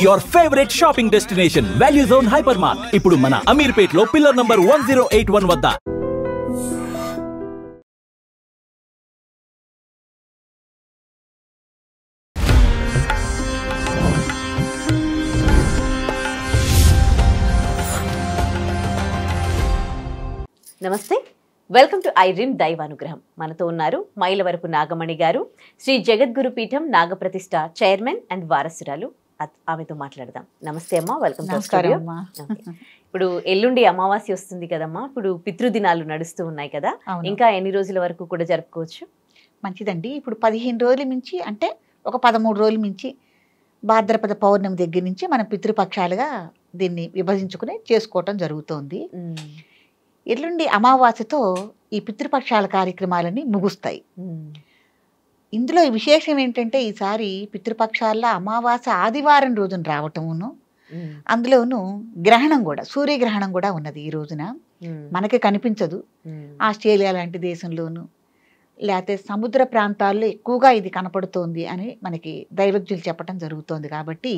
Your favourite shopping destination value zone hyper mart ఇప్పుడు మన అమీర్పేట్ లో పిల్లర్ నంబర్ 1081 వద్ద. నమస్తే, వెల్కమ్ టు ఐ డ్రీమ్ దైవానుగ్రహం. మనతో ఉన్నారు మైలవరపు నాగమణి గారు, శ్రీ జగద్గురు పీఠం నాగప్రతిష్ఠ చైర్మన్ అండ్ వారసురాలు. ఆమెతో మాట్లాడదాం. నమస్తే అమ్మా, వెల్కమ్ టు స్టూడియో. ఇప్పుడు ఎల్లుండి అమావాస్య వస్తుంది కదమ్మా, ఇప్పుడు పితృదినాలు నడుస్తూ ఉన్నాయి కదా, ఇంకా ఎన్ని రోజుల వరకు కూడా జరుపుకోవచ్చు? మంచిదండి. ఇప్పుడు 15 రోజుల నుంచి, అంటే ఒక 13 రోజుల నుంచి భాద్రపద పౌర్ణమి దగ్గర నుంచి మనం పితృపక్షాలుగా దీన్ని విభజించుకుని చేసుకోవటం జరుగుతోంది. ఎల్లుండి అమావాస్యతో ఈ పితృపక్షాల కార్యక్రమాలన్నీ ముగుస్తాయి. ఇందులో విశేషం ఏంటంటే, ఈసారి పితృపక్షాల్లో అమావాస్య ఆదివారం రోజున రావటమును, అందులోనూ గ్రహణం కూడా, సూర్యగ్రహణం కూడా ఉన్నది ఈ రోజున. మనకి కనిపించదు. ఆస్ట్రేలియా లాంటి దేశంలోను లేకపోతే సముద్ర ప్రాంతాల్లో ఎక్కువగా ఇది కనపడుతోంది అని మనకి దైవజ్ఞులు చెప్పడం జరుగుతోంది. కాబట్టి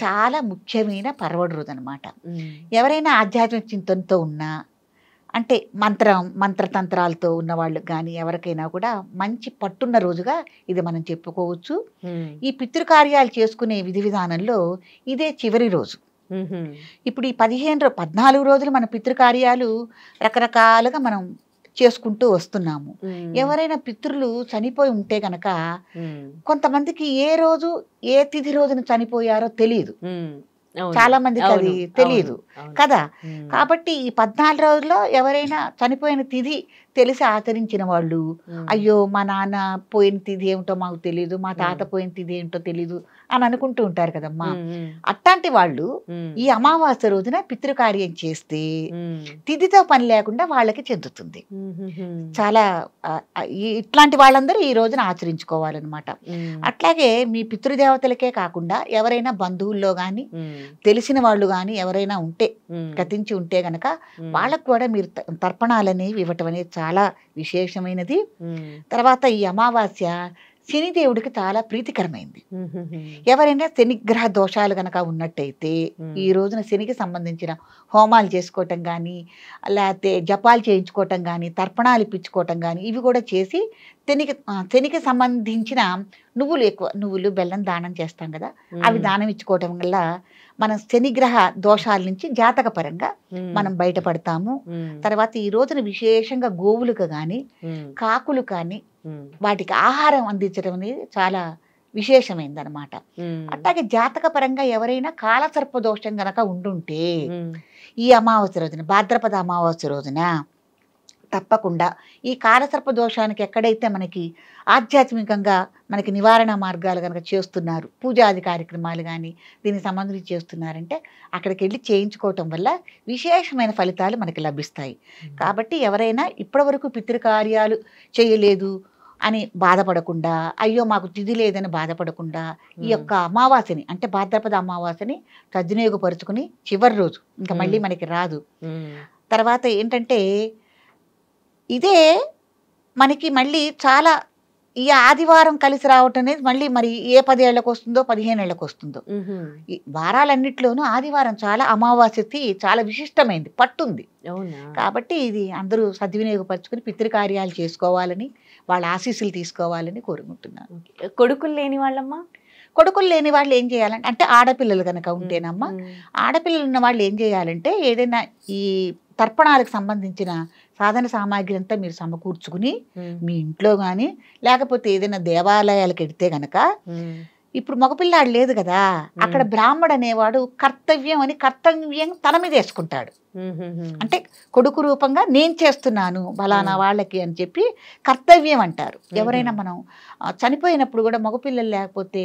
చాలా ముఖ్యమైన పర్వడి రోజు అనమాట. ఎవరైనా ఆధ్యాత్మిక చింతనతో ఉన్నా, అంటే మంత్రతంత్రాలతో ఉన్న వాళ్ళకి కానీ ఎవరికైనా కూడా మంచి పట్టున్న రోజుగా ఇది మనం చెప్పుకోవచ్చు. ఈ పితృకార్యాలు చేసుకునే విధి విధానంలో ఇదే చివరి రోజు. ఇప్పుడు ఈ 14 రోజులు మన పితృకార్యాలు రకరకాలుగా మనం చేసుకుంటూ వస్తున్నాము. ఎవరైనా పితృలు చనిపోయి ఉంటే గనక కొంతమందికి ఏ రోజు ఏ తిథి రోజున చనిపోయారో తెలియదు, చాలా మందికి అది తెలియదు కదా. కాబట్టి ఈ 14 రోజుల్లో ఎవరైనా చనిపోయిన తిథి తెలిసి ఆచరించిన వాళ్ళు, అయ్యో మా నాన్న పోయిన తిథి ఏమిటో మాకు తెలియదు, మా తాత పోయిన తిథి ఏమిటో తెలీదు అని అనుకుంటూ ఉంటారు కదమ్మా. అట్లాంటి వాళ్ళు ఈ అమావాస్య రోజున పితృకార్యం చేస్తే తిథితో పని లేకుండా వాళ్ళకి చెందుతుంది. చాలా ఇట్లాంటి వాళ్ళందరూ ఈ రోజున ఆచరించుకోవాలన్నమాట. అట్లాగే మీ పితృదేవతలకే కాకుండా ఎవరైనా బంధువుల్లో గాని తెలిసిన వాళ్ళు గాని ఎవరైనా ఉంటే, గతించి ఉంటే గనక వాళ్ళకు కూడా మీరు తర్పణాలనేవి ఇవ్వటం అనేది చాలా విశేషమైనది. తర్వాత ఈ అమావాస్య శనిదేవుడికి చాలా ప్రీతికరమైంది. ఎవరైనా శనిగ్రహ దోషాలు గనక ఉన్నట్టయితే ఈ రోజున శనికి సంబంధించిన హోమాలు చేసుకోవటం కానీ, లేకపోతే జపాలు చేయించుకోవటం కానీ, తర్పణాలు ఇప్పించుకోవటం కానీ ఇవి కూడా చేసి శనికి సంబంధించిన నువ్వులు బెల్లం దానం చేస్తాం కదా, అవి దానం ఇచ్చుకోవటం వల్ల మనం శనిగ్రహ దోషాల నుంచి జాతకపరంగా మనం బయటపడతాము. తర్వాత ఈ రోజున విశేషంగా గోవులకు కానీ కాకులు కానీ వాటికి ఆహారం అందించడం అనేది చాలా విశేషమైంది అనమాట. అట్లాగే జాతక పరంగా ఎవరైనా కాలసర్ప దోషం గనక ఉండుంటే ఈ అమావాస్య రోజున, భాద్రపద అమావాస్య రోజున తప్పకుండా ఈ కాలసర్ప దోషానికి ఎక్కడైతే మనకి ఆధ్యాత్మికంగా మనకి నివారణ మార్గాలు కనుక చేస్తున్నారు, పూజాది కార్యక్రమాలు కానీ దీనికి సంబంధించి చేస్తున్నారంటే అక్కడికి వెళ్ళి చేయించుకోవటం వల్ల విశేషమైన ఫలితాలు మనకి లభిస్తాయి. కాబట్టి ఎవరైనా ఇప్పటివరకు పితృకార్యాలు చేయలేదు అని బాధపడకుండా, అయ్యో మాకు తిథి లేదని బాధపడకుండా ఈ యొక్క అమావాస్యని, అంటే భాద్రపద అమావాస్యని సద్వినియోగపరుచుకుని చివరి రోజు ఇంకా మళ్ళీ మనకి రాదు. తర్వాత ఏంటంటే ఇదే మనకి మళ్ళీ చాలా ఈ ఆదివారం కలిసి రావటం అనేది మళ్ళీ మరి ఏ 10 ఏళ్లకు వస్తుందో 15 ఏళ్లకు వస్తుందో, ఈ వారాలన్నిట్లోనూ ఆదివారం చాలా అమావాస్యకి చాలా విశిష్టమైంది, పట్టుంది. కాబట్టి ఇది అందరూ సద్వినియోగపరుచుకుని పితృకార్యాలు చేసుకోవాలని, వాళ్ళ ఆశీస్సులు తీసుకోవాలని కోరుకుంటున్నాను. కొడుకులు లేని వాళ్ళమ్మా, కొడుకులు లేని వాళ్ళు ఏం చేయాలంటే, అంటే ఆడపిల్లలు కనుక ఉంటేనమ్మా, ఆడపిల్లలు ఉన్న వాళ్ళు ఏం చేయాలంటే ఏదైనా ఈ తర్పణాలకు సంబంధించిన సాధన సామాగ్రి అంతా మీరు సమకూర్చుకుని మీ ఇంట్లో కానీ లేకపోతే ఏదైనా దేవాలయాలకు వెడితే గనక, ఇప్పుడు మగపిల్లాడు లేదు కదా, అక్కడ బ్రాహ్మడు అనేవాడు కర్తవ్యం తన మీద వేసుకుంటాడు. అంటే కొడుకు రూపంగా నేను చేస్తున్నాను బలానా వాళ్ళకి అని చెప్పి కర్తవ్యం అంటారు. ఎవరైనా మనం చనిపోయినప్పుడు కూడా మగపిల్లలు లేకపోతే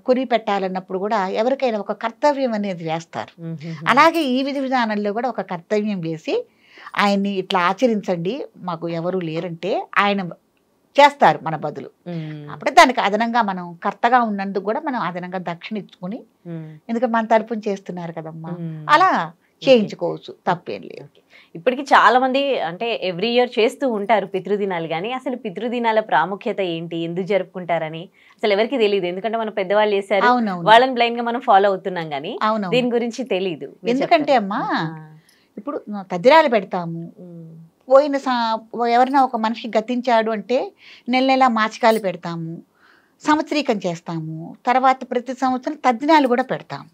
కొరి పెట్టాలన్నప్పుడు కూడా ఎవరికైనా ఒక కర్తవ్యం అనేది వేస్తారు. అలాగే ఈ విధి విధానంలో కూడా ఒక కర్తవ్యం వేసి ఆయన్ని ఇట్లా ఆచరించండి, మాకు ఎవరు లేరంటే ఆయన చేస్తారు మన బదులు. అప్పుడే దానికి అదనంగా మనం కర్తగా ఉన్నందుకు కూడా మనం అదనంగా దక్షిణ ఇచ్చుకుని, ఎందుకంటే మన తరపున చేస్తున్నారు కదమ్మా, అలా చేయించుకోవచ్చు, తప్పేం లేదు. ఇప్పటికి చాలా మంది అంటే ఎవ్రీ ఇయర్ చేస్తూ ఉంటారు పితృదినాలు, కానీ అసలు పితృదినాల ప్రాముఖ్యత ఏంటి, ఎందుకు జరుపుకుంటారని అసలు ఎవరికి తెలియదు. ఎందుకంటే మన పెద్దవాళ్ళు చేశారు, వాళ్ళని బ్లైండ్ గా మనం ఫాలో అవుతున్నాం, కానీ దీని గురించి తెలియదు. ఎందుకంటే అమ్మా ఇప్పుడు తద్దిరాలు పెడతాము, పోయిన ఎవరైనా ఒక మనిషి గతించాడు అంటే నెల నెల మాసికాలు పెడతాము, సంవత్సరీకం చేస్తాము, తర్వాత ప్రతి సంవత్సరం తద్దినాలు కూడా పెడతాము.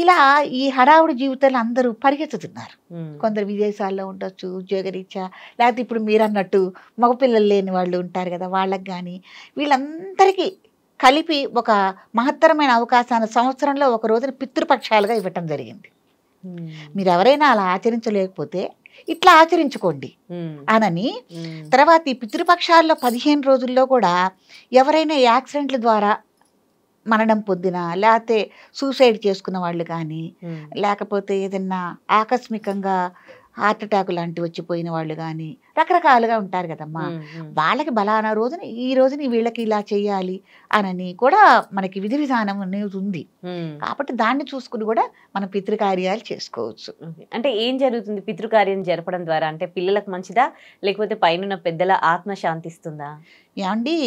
ఇలా ఈ హడావుడి జీవితాలు అందరూ పరిగెత్తుతున్నారు. కొందరు విదేశాల్లో ఉండొచ్చు ఉద్యోగరీత్యా, లేకపోతే ఇప్పుడు మీరు అన్నట్టు మగపిల్లలు లేని వాళ్ళు ఉంటారు కదా, వాళ్ళకి కానీ వీళ్ళందరికీ కలిపి ఒక మహత్తరమైన అవకాశాన్ని సంవత్సరంలో ఒక రోజున పితృపక్షాలుగా ఇవ్వటం జరిగింది. మీరు ఎవరైనా అలా ఆచరించలేకపోతే ఇట్లా ఆచరించుకోండి అనని. తర్వాత ఈ పితృపక్షాల్లో 15 రోజుల్లో కూడా ఎవరైనా యాక్సిడెంట్ల ద్వారా మరణం పొందిన, లేకపోతే సూసైడ్ చేసుకున్న వాళ్ళు కానీ, లేకపోతే ఏదన్నా ఆకస్మికంగా హార్ట్ అటాక్ లాంటివి వచ్చిపోయిన వాళ్ళు కానీ రకరకాలుగా ఉంటారు కదమ్మా, వాళ్ళకి బలానా రోజున ఈ రోజుని వీళ్ళకి ఇలా చేయాలి అనని కూడా మనకి విధి విధానం అనేది ఉంది. కాబట్టి దాన్ని చూసుకుని కూడా మనం పితృకార్యాలు చేసుకోవచ్చు. అంటే ఏం జరుగుతుంది పితృకార్యం జరపడం ద్వారా? అంటే పిల్లలకు మంచిదా, లేకపోతే పైన పెద్దల ఆత్మ శాంతిస్తుందా? ఏమండి,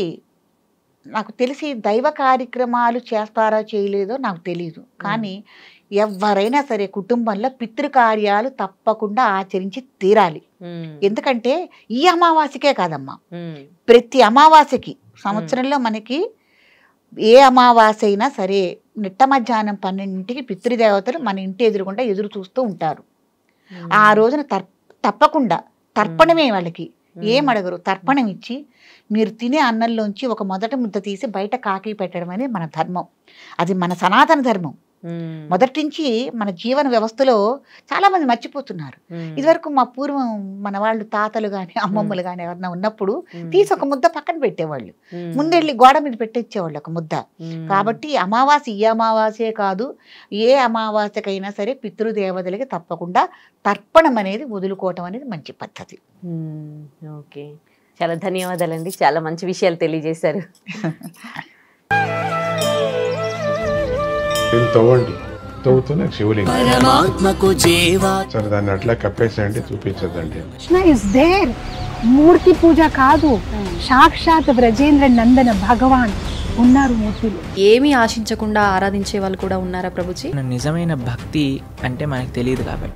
నాకు తెలిసి దైవ కార్యక్రమాలు చేస్తారో చేయలేదో నాకు తెలియదు, కానీ ఎవరైనా సరే కుటుంబంలో పితృకార్యాలు తప్పకుండా ఆచరించి తీరాలి. ఎందుకంటే ఈ అమావాస్యకే కాదమ్మా, ప్రతి అమావాస్యకి సంవత్సరంలో మనకి ఏ అమావాస్య అయినా సరే నిట్ట మధ్యాహ్నం 12ంటికి పితృదేవతలు మన ఇంటి ఎదురుగుండా ఎదురు చూస్తూ ఉంటారు. ఆ రోజున తప్పకుండా తర్పణమే, వాళ్ళకి ఏమడగరు, తర్పణం ఇచ్చి మీరు తినే అన్నంలోంచి ఒక మొదటి ముద్ద తీసి బయట కాకి పెట్టడం అనేది మన ధర్మం. అది మన సనాతన ధర్మం. మొదటి నుంచి మన జీవన వ్యవస్థలో చాలా మంది మర్చిపోతున్నారు. ఇదివరకు మా పూర్వం మన వాళ్ళు తాతలు కానీ అమ్మమ్మలు కానీ ఎవరన్నా ఉన్నప్పుడు తీసి ఒక ముద్ద పక్కన పెట్టేవాళ్ళు, ముందెళ్ళి గోడ మీద పెట్టించేవాళ్ళు ఒక ముద్ద. కాబట్టి అమావాస్య ఈ అమావాస్యే కాదు, ఏ అమావాస్యకైనా సరే పితృదేవతలకి తప్పకుండా తర్పణం అనేది వదులుకోవటం అనేది మంచి పద్ధతి. ఓకే, చాలా ధన్యవాదాలండి, చాలా మంచి విషయాలు తెలియజేశారు. తవ్వండి, తవ్వుతూనే శివలింగం సరే దాన్ని అట్లా కప్పేసేయండి, చూపించదండి. కృష్ణ ఇస్ దేర్, మూర్తి పూజ కాదు, సాక్షాత్ బ్రజేంద్ర నందన భగవాన్ ఉన్నారు మూర్తిలో. ఏమీ ఆశించకుండా ఆరాధించే వాళ్ళు కూడా ఉన్నారా ప్రభుజీ? నిజమైన భక్తి అంటే మనకు తెలియదు కాబట్టి